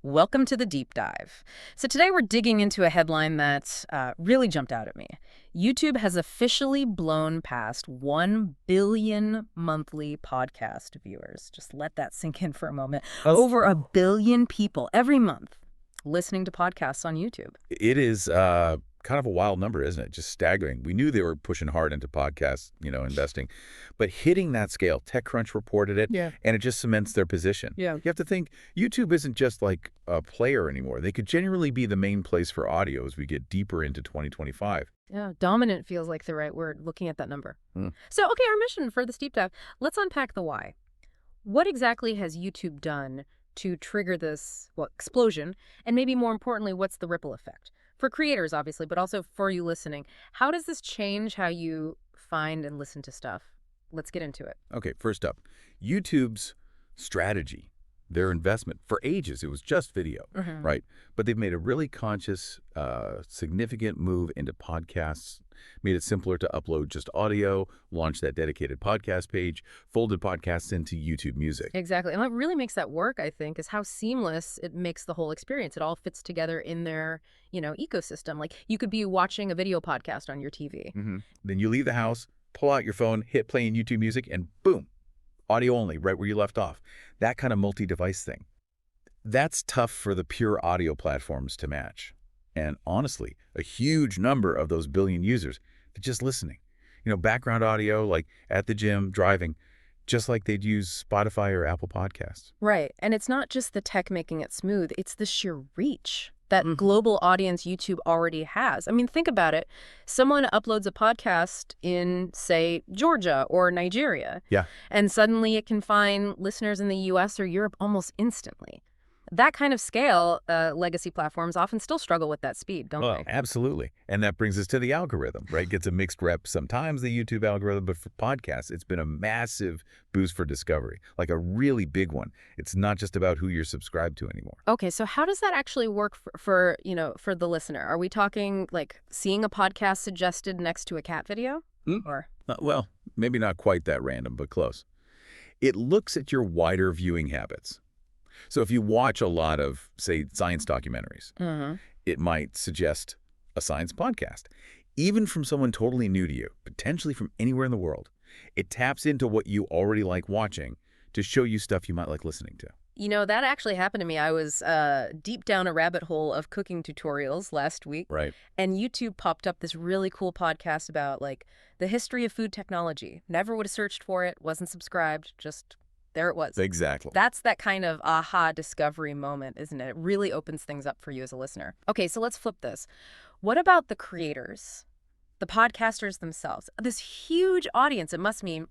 Welcome to the deep dive. So today we're digging into a headline that really jumped out at me. YouTube has officially blown past 1 billion monthly podcast viewers. Just let that sink in for a moment. Oh, Over a billion people every month listening to podcasts on YouTube. it is kind of a wild number, isn't it? Just staggering. We knew they were pushing hard into podcast, investing. But hitting that scale, TechCrunch reported it, Yeah. and it just cements their position. Yeah. You have to think, YouTube isn't just like a player anymore. They could genuinely be the main place for audio as we get deeper into 2025. Yeah, dominant feels like the right word looking at that number. Hmm. So, okay, our mission for this deep dive, let's unpack the why. What exactly has YouTube done to trigger this, explosion? And maybe more importantly, what's the ripple effect? For creators, obviously, but also for you listening. How does this change how you find and listen to stuff? Let's get into it. Okay, first up, YouTube's strategy, their investment. For ages, it was just video, Mhm. right? But they've made a really conscious, significant move into podcasts, made it simpler to upload just audio, launched that dedicated podcast page, folded podcasts into YouTube Music. Exactly. And what really makes that work, I think, is how seamless it makes the whole experience. It all fits together in their, ecosystem. Like you could be watching a video podcast on your TV. Then you leave the house, pull out your phone, hit play in YouTube Music, and boom, audio only, right where you left off. That kind of multi-device thing. That's tough for the pure audio platforms to match. And honestly, a huge number of those billion users, they're just listening. Background audio, like at the gym, driving, just like they'd use Spotify or Apple Podcasts. Right. And it's not just the tech making it smooth, it's the sheer reach that global audience YouTube already has. I mean, think about it. Someone uploads a podcast in, say, Georgia or Nigeria. Yeah. And suddenly it can find listeners in the US or Europe almost instantly. That kind of scale, legacy platforms often still struggle with that speed, don't Well, they? absolutely. And that brings us to the algorithm, right? Gets a mixed rep sometimes, the YouTube algorithm, but for podcasts, it's been a massive boost for discovery, like a really big one. It's not just about who you're subscribed to anymore. Okay, so how does that actually work for the listener? Are we talking like seeing a podcast suggested next to a cat video? Or Well, maybe not quite that random, but close. It looks at your wider viewing habits. So if you watch a lot of, say, science documentaries, it might suggest a science podcast. Even from someone totally new to you, potentially from anywhere in the world, it taps into what you already like watching to show you stuff you might like listening to. That actually happened to me. I was deep down a rabbit hole of cooking tutorials last week. Right. And YouTube popped up this really cool podcast about like the history of food technology. Never would have searched for it, wasn't subscribed, just there it was. Exactly. That's that kind of aha discovery moment, isn't it? It really opens things up for you as a listener. Okay, so let's flip this. What about the creators, the podcasters themselves? This huge audience, it must mean,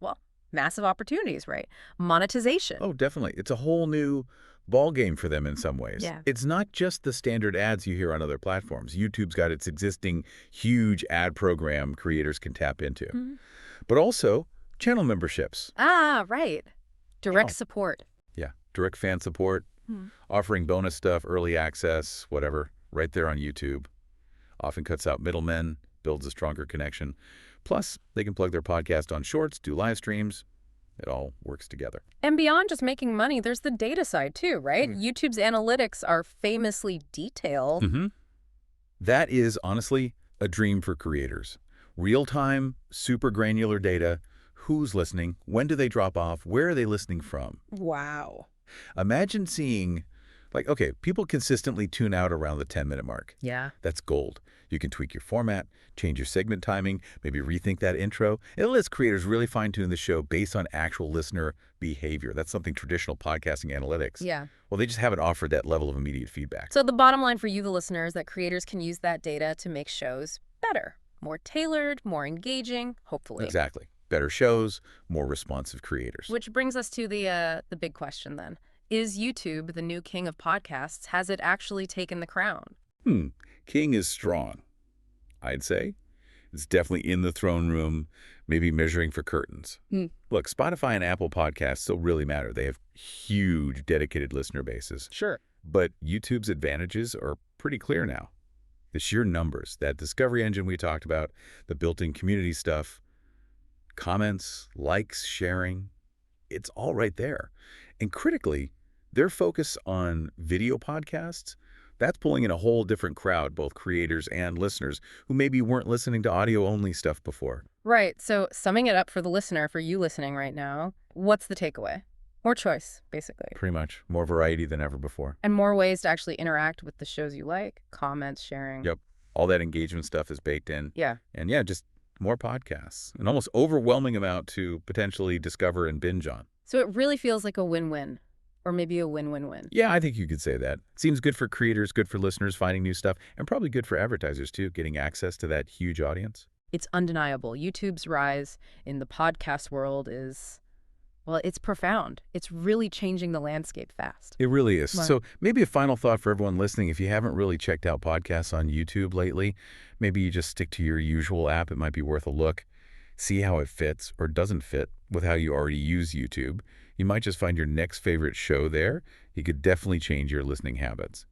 massive opportunities, right? Monetization. Oh, definitely. It's a whole new ball game for them in some ways. Yeah. It's not just the standard ads you hear on other platforms. YouTube's got its existing huge ad program creators can tap into. But also channel memberships. Ah, right. Direct Oh. support. Yeah, direct fan support, offering bonus stuff, early access, whatever, right there on YouTube. Often cuts out middlemen, builds a stronger connection. Plus, they can plug their podcast on Shorts, do live streams. It all works together. And beyond just making money, there's the data side too, right? YouTube's analytics are famously detailed. That is, honestly, a dream for creators. Real-time, super granular data. Who's listening? When do they drop off? Where are they listening from? Wow. Imagine seeing, okay, people consistently tune out around the 10-minute mark. Yeah. That's gold. You can tweak your format, change your segment timing, maybe rethink that intro. It lets creators really fine-tune the show based on actual listener behavior. That's something traditional podcasting analytics. Yeah. Well, they just haven't offered that level of immediate feedback. So the bottom line for you, the listener, is that creators can use that data to make shows better, more tailored, more engaging, hopefully. Exactly. Better shows, more responsive creators. Which brings us to the big question then. Is YouTube the new king of podcasts? Has it actually taken the crown? King is strong, I'd say. It's definitely in the throne room, maybe measuring for curtains. Look, Spotify and Apple Podcasts still really matter. They have huge dedicated listener bases. Sure. But YouTube's advantages are pretty clear now. The sheer numbers, that discovery engine we talked about, the built-in community stuff, comments, likes, sharing, it's all right there. And critically, Their focus on video podcasts, that's pulling in a whole different crowd, both creators and listeners, who maybe weren't listening to audio-only stuff before. Right. So summing it up for the listener, for you listening right now, what's the takeaway? More choice, basically. Pretty much. More variety than ever before. And more ways to actually interact with the shows you like, comments, sharing. Yep. All that engagement stuff is baked in. Yeah. And yeah, just more podcasts. An almost overwhelming amount to potentially discover and binge on. So it really feels like a win-win, or maybe a win-win-win. Yeah, I think you could say that. Seems good for creators, good for listeners finding new stuff, and probably good for advertisers too, getting access to that huge audience. It's undeniable. YouTube's rise in the podcast world is, well, it's profound. It's really changing the landscape fast. It really is. Right. So maybe a final thought for everyone listening. If you haven't really checked out podcasts on YouTube lately, maybe you just stick to your usual app. It might be worth a look. See how it fits or doesn't fit with how you already use YouTube. You might just find your next favorite show there. It could definitely change your listening habits.